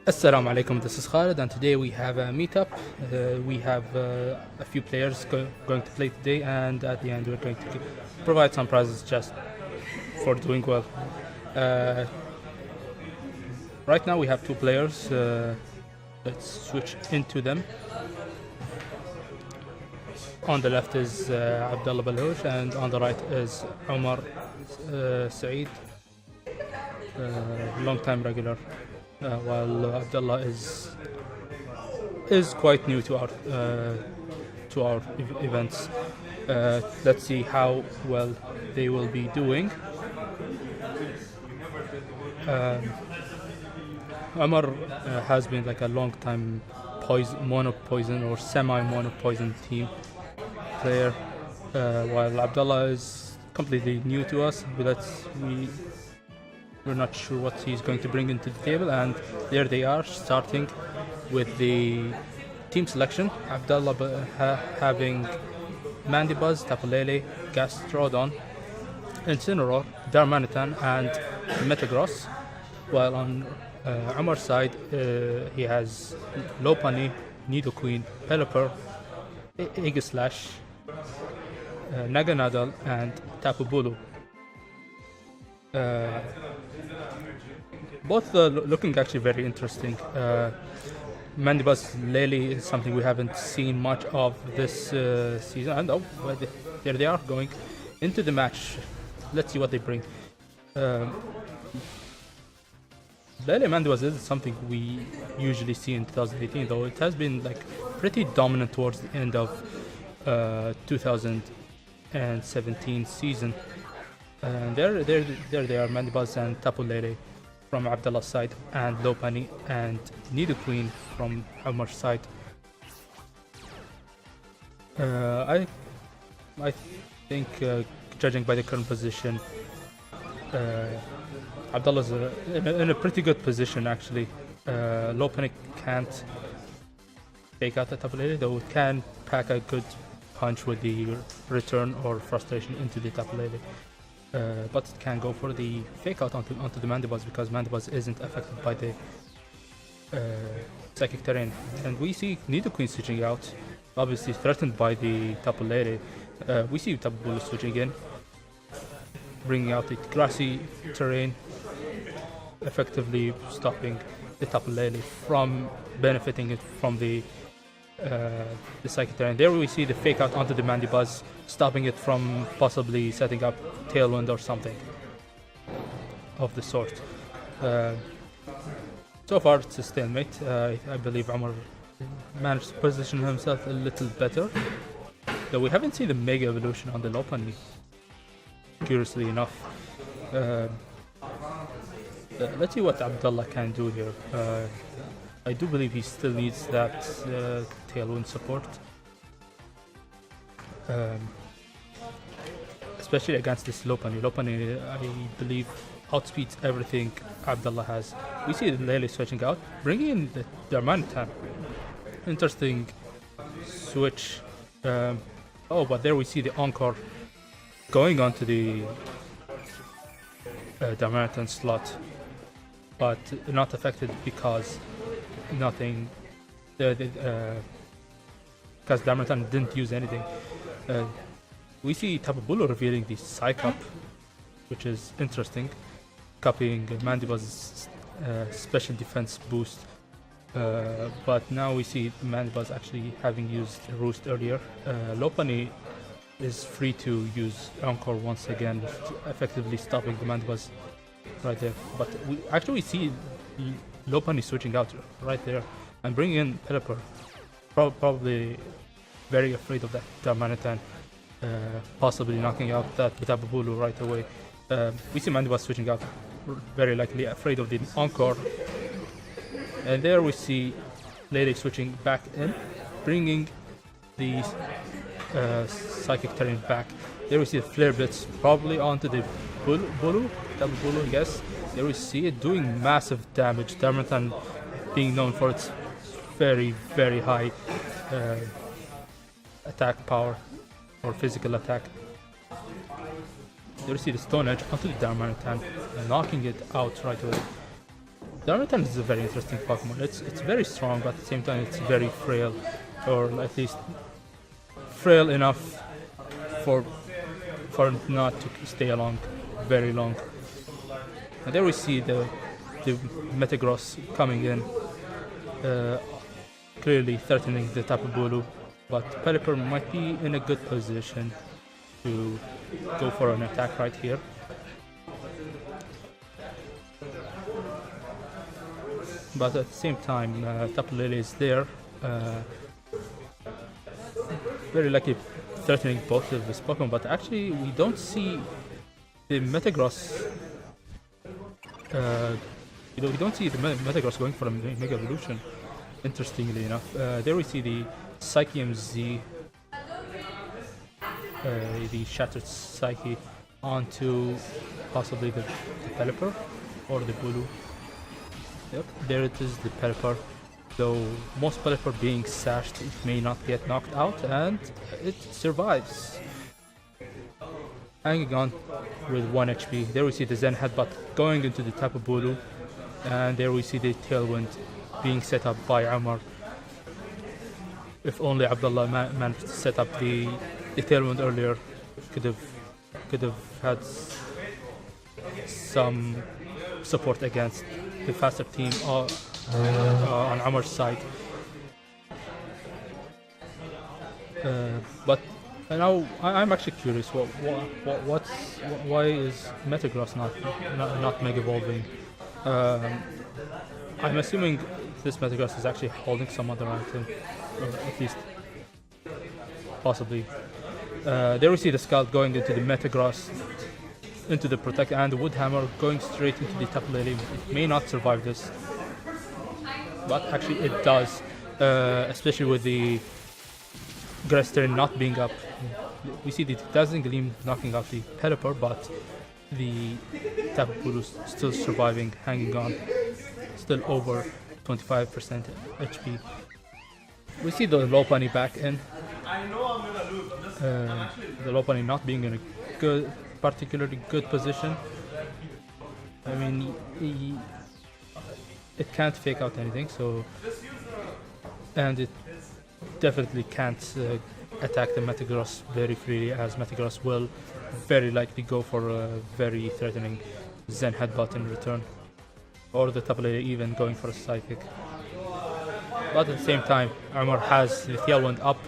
Assalamu alaikum, this is Khalid, and today we have a meetup. We have a few players going to play today, and at the end we're going to provide some prizes just for doing well. Right now we have two players. Let's switch into them. On the left is Abdulla Balhoush, and on the right is Omar Saeed, long-time regular. While Abdullah is quite new to our events. Let's see how well they will be doing. Omar has been like a long time mono poison or semi mono poison team player, while Abdullah is completely new to us. We're not sure what he's going to bring into the table, and there they are, starting with the team selection. Abdullah having Mandibuzz, Tapu Lele, Gastrodon, Incineroar, Darmanitan, and Metagross. While on Omar's side, he has Lopunny, Nidoqueen, Pelipper, Aegislash, Naganadel, and Tapu Bulu. Both looking actually very interesting. Mandibuzz Lele is something we haven't seen much of this season, and there they are going into the match. Let's see what they bring. Lele Mandibuzz is something we usually see in 2018, though it has been like pretty dominant towards the end of 2017 season. And there they are, Mandibuzz and Tapu Lele from Abdullah's side, and Lopunny and Nidoqueen from Omar's side. I think, judging by the current position, Abdullah's in a pretty good position actually. Lopunny can't take out the Tapu Lele, though it can pack a good punch with the return or frustration into the Tapu Lele. But it can go for the fake out onto the Mandibuzz, because Mandibuzz isn't affected by the psychic terrain. And we see Nidoqueen switching out, obviously threatened by the Tapu Lele. We see Tapu Bulu switching in, bringing out the grassy terrain, effectively stopping the Tapu Lele from benefiting it from the psychic terrain. There we see the fake out onto the Mandibuzz, stopping it from possibly setting up Tailwind or something of the sort. So far it's a stalemate. I believe Omar managed to position himself a little better, though we haven't seen the Mega Evolution on the Lopunny, curiously enough. Let's see what Abdullah can do here. I do believe he still needs that Tailwind support, especially against this Lopunny. Lopunny, I believe, outspeeds everything Abdullah has. We see Lele switching out, bringing in the Darmanitan. Interesting switch. But there we see the Encore going onto the Darmanitan slot, but not affected because because Darmanitan didn't use anything. We see Tapu Bulu revealing the Psycup, which is interesting, copying Mandibuzz's special defense boost. But now we see Mandibuzz actually having used Roost earlier. Lopunny is free to use Encore once again, effectively stopping the Mandibuzz right there. But we see Lopunny switching out right there and bringing in Pelipper, probably very afraid of that Darmanitan, possibly knocking out that Tapu Bulu right away. We see Mandibuzz switching out, very likely afraid of the Encore. And there we see Lele switching back in, bringing the Psychic Terrain back. There we see the Flare Blitz probably onto the Bulu, Tapu Bulu, yes. There we see it doing massive damage. Darmanitan being known for its very, very high attack power or physical attack. There we see the Stone Edge onto the Darmanitan, knocking it out right away. The Armatan is a very interesting Pokemon. It's very strong, but at the same time it's very frail, or at least frail enough for not to stay along very long. And there we see the Metagross coming in, clearly threatening the Tapu Bulu, but Pelipper might be in a good position to go for an attack right here. But at the same time, Tapu Lele is there, very lucky, threatening both of his Pokemon, but actually we don't see the Metagross. We don't see the Metagross going for a Mega Evolution, interestingly enough. There we see the Psychium Z, the Shattered Psyche, onto possibly the Pelipper or the Bulu. Yep, there it is, the Pelipper. Though most Pelipper being sashed, it may not get knocked out, and it survives. Hanging on with 1 HP. There we see the Zen Headbutt going into the Tapu Bulu, and there we see the Tailwind being set up by Omar. If only Abdullah managed to set up the Tailwind earlier, could have had some support against the faster team on Omar's side. But now I'm actually curious. Why is Metagross not Mega Evolving? I'm assuming this Metagross is actually holding some other item, or at least possibly. There we see the Scald going into the Metagross, into the Protect, and the Wood Hammer going straight into the Tapu Lele. It may not survive this, but actually it does, especially with the Grass Terrain not being up. We see the Dazzling Gleam knocking out the Pelipper, but the Tapu Bulu still surviving, hanging on, still over 25% HP. We see the Lopunny back in. The Lopunny not being in a particularly good position. I mean, it can't fake out anything, so, and it definitely can't attack the Metagross very freely, as Metagross will very likely go for a very threatening Zen Headbutt in return, or the Tapu Lele even going for a Psychic. But at the same time, Omar has the Tailwind up,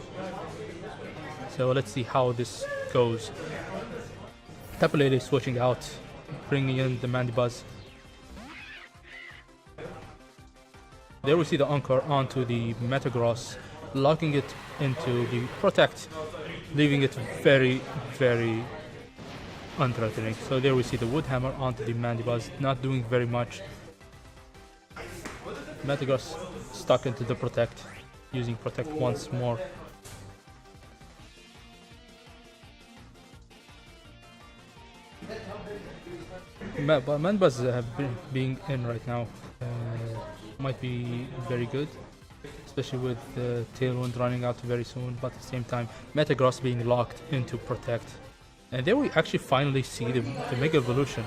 so let's see how this goes. Tapu Lele switching out, bringing in the Mandibuzz. There we see the Encore onto the Metagross, locking it into the Protect, leaving it very, very unthreatening. So there we see the Wood Hammer onto the Mandibuzz, not doing very much. Metagross stuck into the Protect, using Protect once more. But Mandibuzz being in right now might be very good, especially with the Tailwind running out very soon, but at the same time Metagross being locked into Protect. And there we actually finally see the Mega Evolution.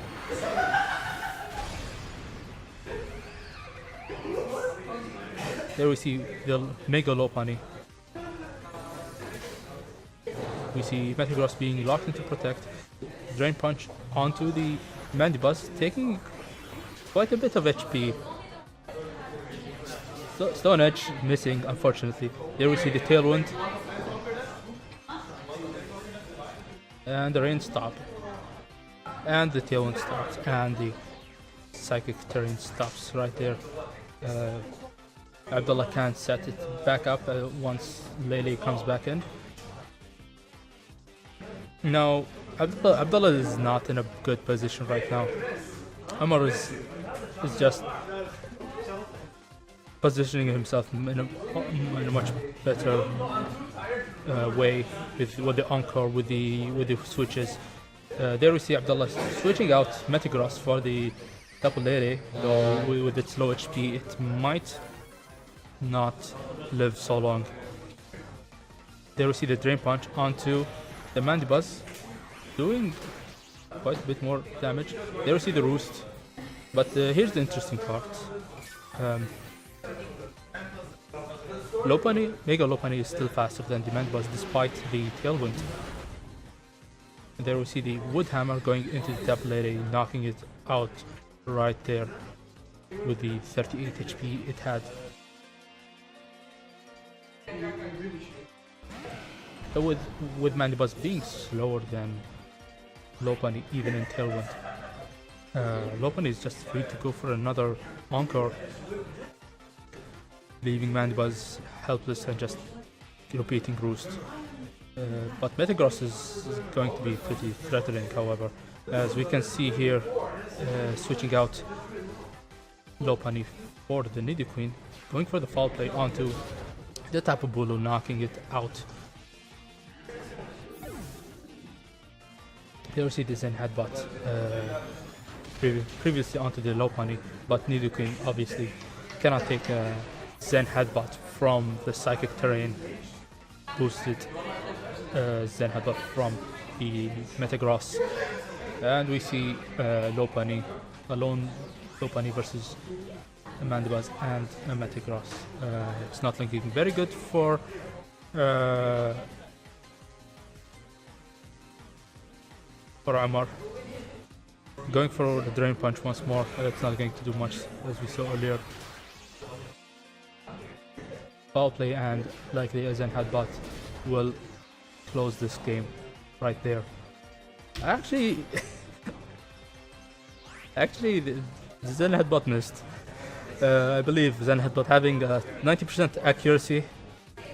There we see the Mega Lopunny. We see Metagross being locked into Protect, Drain Punch onto the Mandibuzz, taking quite a bit of HP. Stone Edge missing, unfortunately. There we see the Tailwind. And the Rain stop. And the Tailwind stops. And the Psychic Terrain stops right there. Abdullah can't set it back up once Lele comes back in. Now, Abdullah is not in a good position right now. Omar is just positioning himself in a much better way with the Encore, with the switches. There we see Abdullah switching out Metagross for the Tapu Lele, though with its low HP it might not live so long. There we see the Drain Punch onto the Mandibuzz, doing quite a bit more damage. There we see the Roost But here's the interesting part. Mega Lopunny is still faster than the Mandibuzz despite the Tailwind. And there we see the Wood Hammer going into the Tapu Lele, knocking it out right there with the 38 HP it had. So with Mandibuzz being slower than Lopunny even in Tailwind, Lopunny is just free to go for another Encore, leaving Mandibuzz helpless and just repeating Roost. But Metagross is going to be pretty threatening, however, as we can see here, switching out Lopunny for the Nidoqueen, going for the foul play onto the Tapu Bulu, knocking it out. Here we see the Zen Headbutt previously onto the Lopunny, but Nidoqueen obviously cannot take a Zen Headbutt from the Psychic Terrain boosted Zen Headbutt from the Metagross. And we see Lopunny, a lone Lopunny versus a Mandibuzz and a Metagross. It's not looking very good for Omar. Going for the Drain Punch once more, it's not going to do much as we saw earlier. Foul play and likely a Zen Headbutt will close this game right there. Actually, the Zen Headbutt missed. I believe Zen Headbutt having 90% accuracy,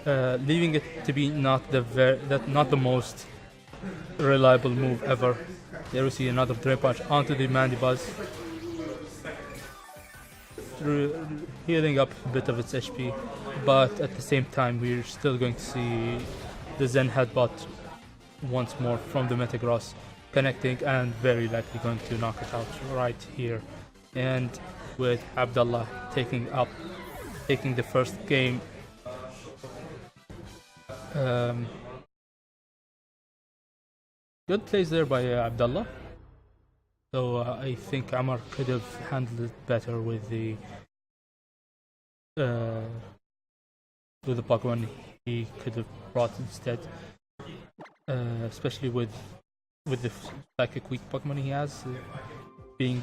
leaving it to be not the most reliable move ever. There we see another Drain Punch onto the Mandibuzz, healing up a bit of its HP, but at the same time we're still going to see the Zen Headbutt once more from the Metagross, connecting and very likely going to knock it out right here. And with Abdulla taking the first game. Good plays there by Abdulla. So I think Omar could have handled it better with the Pokemon he could have brought instead, especially with the Psychic Weak Pokemon he has, being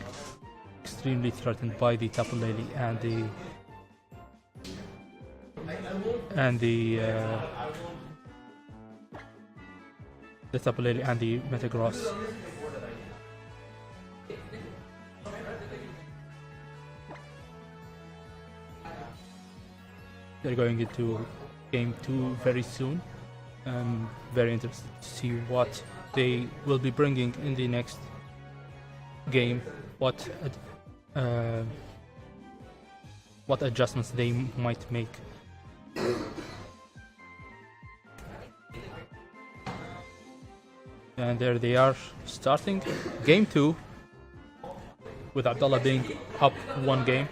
extremely threatened by the Tapu Lele and the Tapu Lele and the Metagross. They're going into game 2 very soon. I'm very interested to see what they will be bringing in the next game, what adjustments they might make. And there they are, starting game 2 with Abdulla being up 1 game.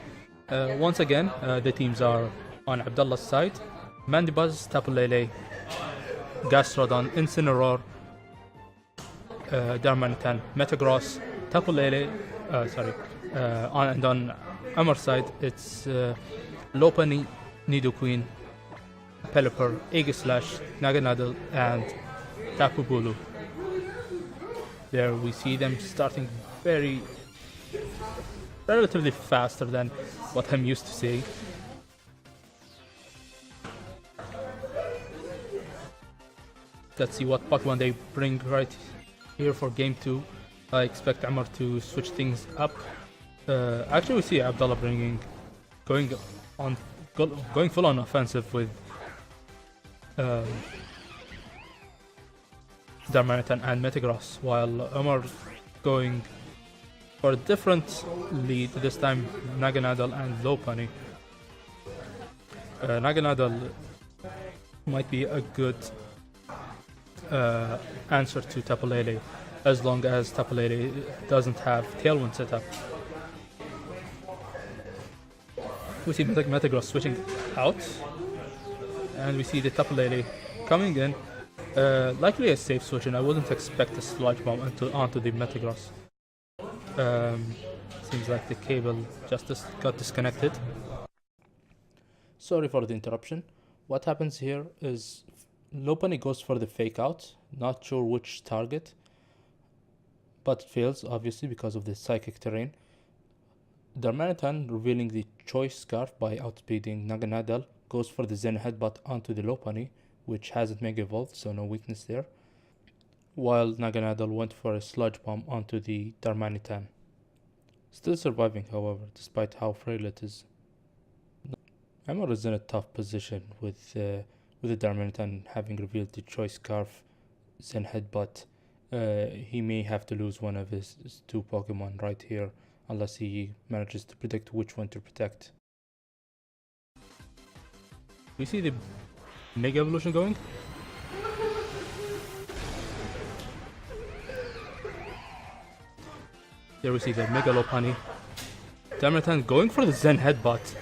Once again, the teams are on Abdulla's side: Mandibuzz, Tapu Lele, Gastrodon, Incineroar, Darmanitan, Metagross, Tapu Lele, and on Omar's side it's Lopunny, Nidoqueen, Pelipper, Aegislash, Naganadel, and Tapu Bulu. There we see them starting relatively faster than what I'm used to seeing. Let's see what Pokemon they bring right here for game 2. I expect Omar to switch things up. Actually, we see Abdulla going full on offensive with Darmanitan and Metagross, while Omar going for a different lead, this time Naganadel and Lopunny. Naganadel might be a good answer to Tapu Lele, as long as Tapu Lele doesn't have Tailwind set up. We see Metagross switching out, and we see the Tapu Lele coming in. Likely a safe switch, and I wouldn't expect a Sludge Bomb onto the Metagross. Seems like the cable just got disconnected. Sorry for the interruption. What happens here is Lopani goes for the fake out, not sure which target, but fails obviously because of the psychic terrain. Darmanitan, revealing the choice scarf by outspeeding Naganadal, goes for the Zen headbutt onto the Lopani, which hasn't mega evolved, so no weakness there. While Naganadal went for a sludge bomb onto the Darmanitan. Still surviving, however, despite how frail it is. Omar is in a tough position with the Darmanitan having revealed the choice scarf, Zen headbutt. He may have to lose one of his two Pokemon right here, unless he manages to predict which one to protect. We see the Mega Evolution going. There we see the Mega Lopunny. Darmanitan going for the Zen headbutt.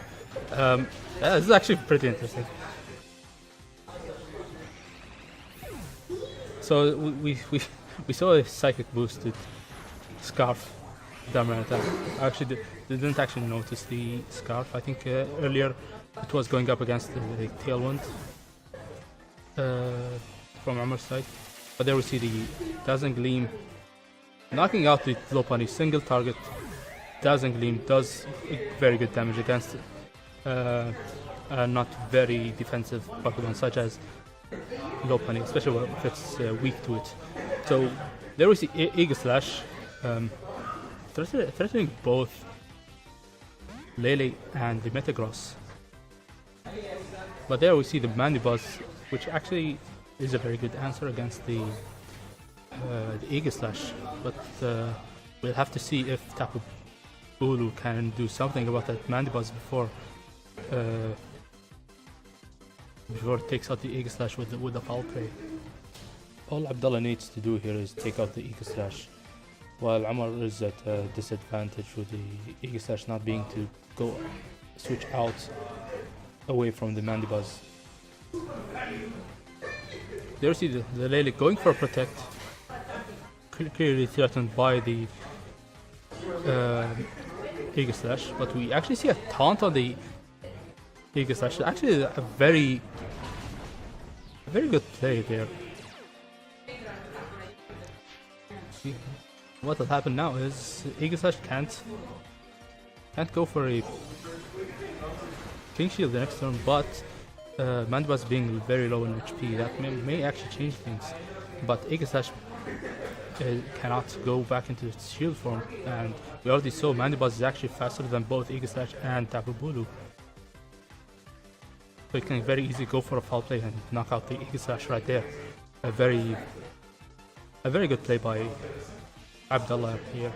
This is actually pretty interesting. So we saw a psychic boosted scarf Darmanitan. I actually didn't actually notice the scarf. I think earlier it was going up against the Tailwind from Omar's side. But there we see the Dazzling Gleam knocking out the Lopunny. Single target Dazzling Gleam does very good damage against not very defensive Pokemon such as Lopunny, especially if it's weak to it. So there we see Eagle Slash threatening both Lele and the Metagross. But there we see the Mandibuzz, which actually is a very good answer against the Eagle Slash. But we'll have to see if Tapu Bulu can do something about that Mandibuzz before it takes out the Eagle Slash with the foul play. All Abdulla needs to do here is take out the Eagle Slash, while Omar is at a disadvantage with the Eagle Slash not being to go switch out away from the Mandibuzz. There you see the Lele going for a protect, clearly threatened by the Eagle Slash, but we actually see a taunt on the Eagle Slash. Actually a very good play there. What will happen now is Eagle Slash can't go for a King Shield the next turn, but Mandibuzz being very low in HP, that may actually change things. But Eagle Slash cannot go back into its shield form, and we already saw Mandibuzz is actually faster than both Eagle Slash and Tapu Bulu. So it can very easily go for a foul play and knock out the Eagle Slash right there. A very good play by Abdulla here.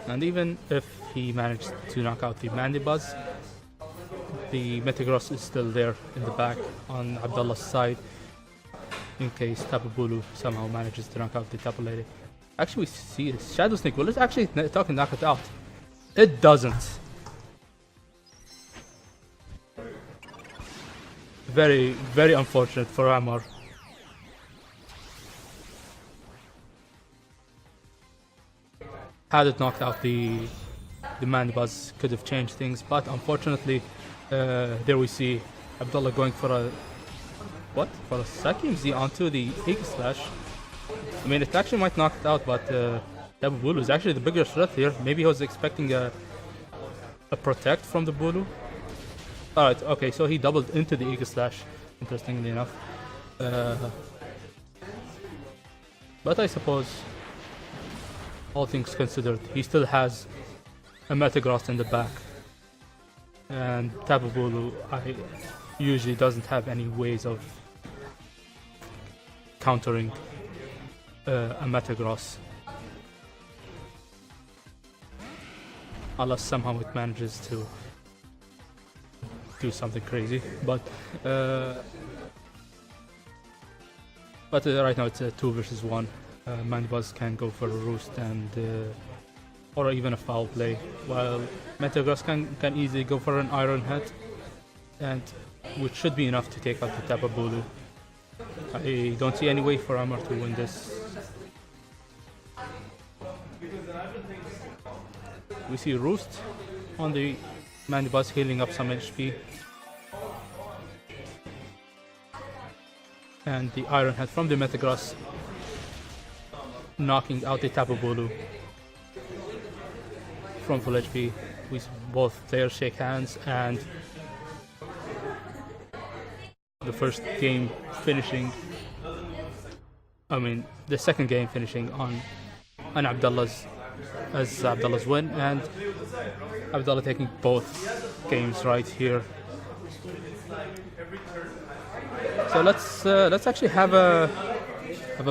And even if he managed to knock out the Mandibuzz, the Metagross is still there in the back on Abdulla's side in case Tapu Bulu somehow manages to knock out the Tapu Lele. Actually, we see a Shadow Sneak. Well, let's actually talk and knock it out. It doesn't. Very, very unfortunate for Omar. Had it knocked out the Mandibuzz, could have changed things, but unfortunately, there we see Abdulla going for a Psychic Z onto the Eagle Slash. I mean, it actually might knock it out, but Tapu Bulu is actually the bigger threat here. Maybe he was expecting a protect from the Bulu. Alright, okay, so he doubled into the Eagle Slash, interestingly enough. But I suppose, all things considered, he still has a Metagross in the back. And Tapu Bulu usually doesn't have any ways of countering a Metagross. Unless somehow it manages to do something crazy. But right now it's a 2 versus 1. Mandibuzz can go for a roost and or even a foul play, while Metagross can easily go for an Iron Head, and which should be enough to take out the Tapu Bulu. I don't see any way for Omar to win this We see Roost on the Mandibuzz healing up some HP. And the Iron Head from the Metagross knocking out the Tapu Bulu from full HP. We see both players shake hands, and the first game finishing, the second game finishing on Abdulla's win, and Abdullah taking both games right here. So let's actually have a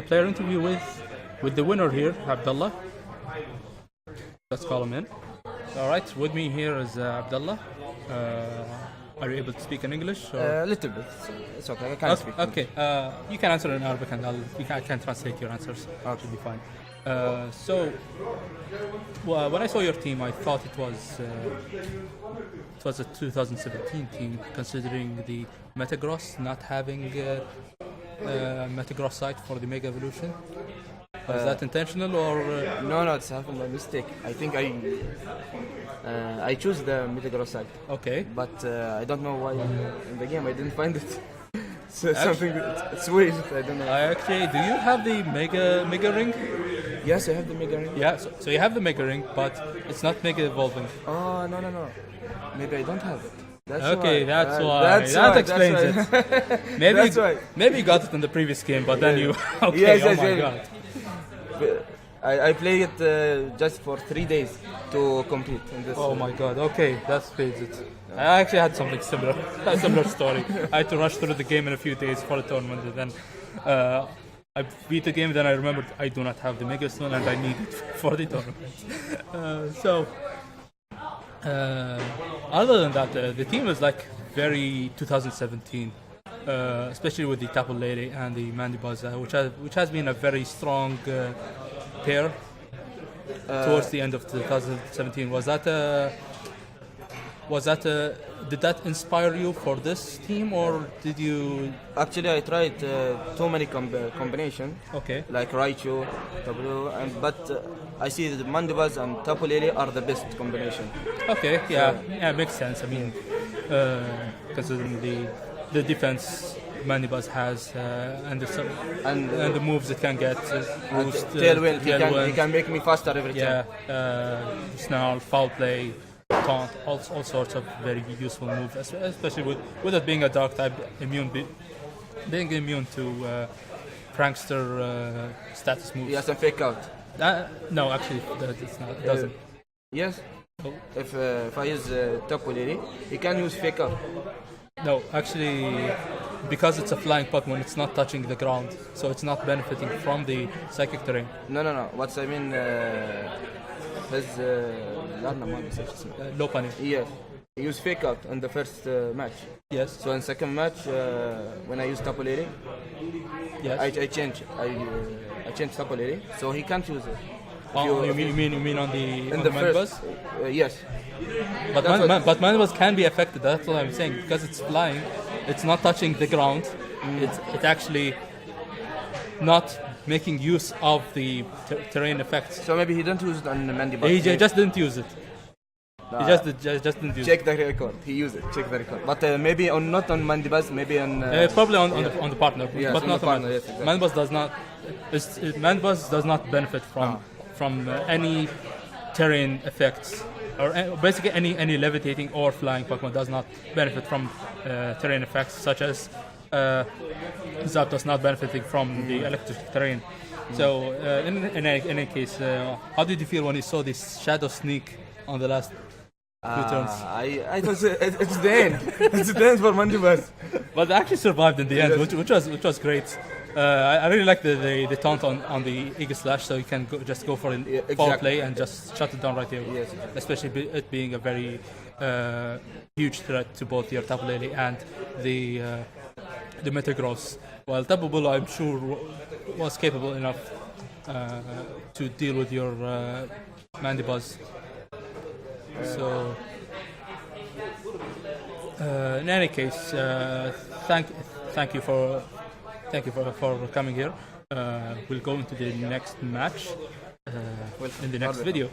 player interview with the winner here, Abdullah. Let's call him in. All right, with me here is Abdullah. Are you able to speak in English? A little bit. It's okay. I can speak. Okay. You can answer in Arabic, and I can translate your answers. That should be fine. So, when I saw your team, I thought it was a 2017 team, considering the Metagross not having a Metagross site for the Mega Evolution. Was that intentional or? No, it's happened by mistake. I think I choose the Metagross site. Okay. But I don't know why in the game I didn't find it. So something it's weird. I don't know. Actually, do you have the Mega Ring? Yes, I have the Mega Ring. Yeah, so you have the Mega Ring, but it's not Mega Evolving. Oh, no. Maybe I don't have it. That's okay, why. that's why. That explains it. Maybe that's why. Maybe you got it in the previous game, but then you. Okay, yes, my God. I played it just for 3 days to compete in this. Oh my God. Okay, that explains it. I actually had something similar, a similar story. I had to rush through the game in a few days for a tournament, and then I beat the game. Then I remembered I do not have the Mega Stone, and I need it for the tournament. Other than that, the team is like very 2017, especially with the Tapu Lele and the Mandibuzz, which has been a very strong pair towards the end of 2017. Did that inspire you for this team, or did you? Actually, I tried too many combination. Okay. Like Raichu, Tapu, but I see the Mandibuzz and Tapu Lele are the best combination. Okay. Yeah, makes sense. I mean, considering the defense Mandibuzz has and the moves it can get, boost, Tailwind, he can make me faster every time. Yeah, Snarl, Foul Play, Taunt, all sorts of very useful moves, especially with it being a dark type, being immune to prankster status moves. Yes, and fake out. No, actually, it doesn't. Yes. Oh. If I use Tapu Lele, he can use fake out. No, actually, because it's a flying Pokemon, it's not touching the ground, so it's not benefiting from the psychic terrain. No. What I mean, his Lopunny. Yes, he used fake out in the first match. Yes. So in second match, when I use Tapu Lele, yes, I change Tapu Lele, so he can't use it. You mean on the Mandibuzz? Yes. But Mandibuzz can be affected. That's what I'm saying, because it's flying, it's not touching the ground. It's actually not making use of the terrain effects. So maybe he didn't use it on the Mandibuzz. He just didn't use it. He just didn't use it. Check the record. He used it. Check the record. But maybe not on Mandibuzz. Maybe on. Probably on the partner. Yes, but not on Mandibuzz. Yes, exactly. Mandibuzz does not. Mandibuzz does not benefit from any terrain effects, or basically any levitating or flying Pokemon does not benefit from terrain effects, such as Zap does not benefiting from the electric terrain. So in any case, how did you feel when you saw this Shadow Sneak on the last few turns? I thought it's the end. It's the end for Mandibuzz. But they actually survived in the end, which was great. I really like the taunt on the Eagle Slash, so you can just go for a foul play and just shut it down right here. Yes. Especially it being a very huge threat to both your Tapu Lele and the Metagross. While Tapu Bulu, I'm sure, was capable enough to deal with your Mandibuzz. So, in any case, thank you for coming here. We'll go into the next match. in the next video.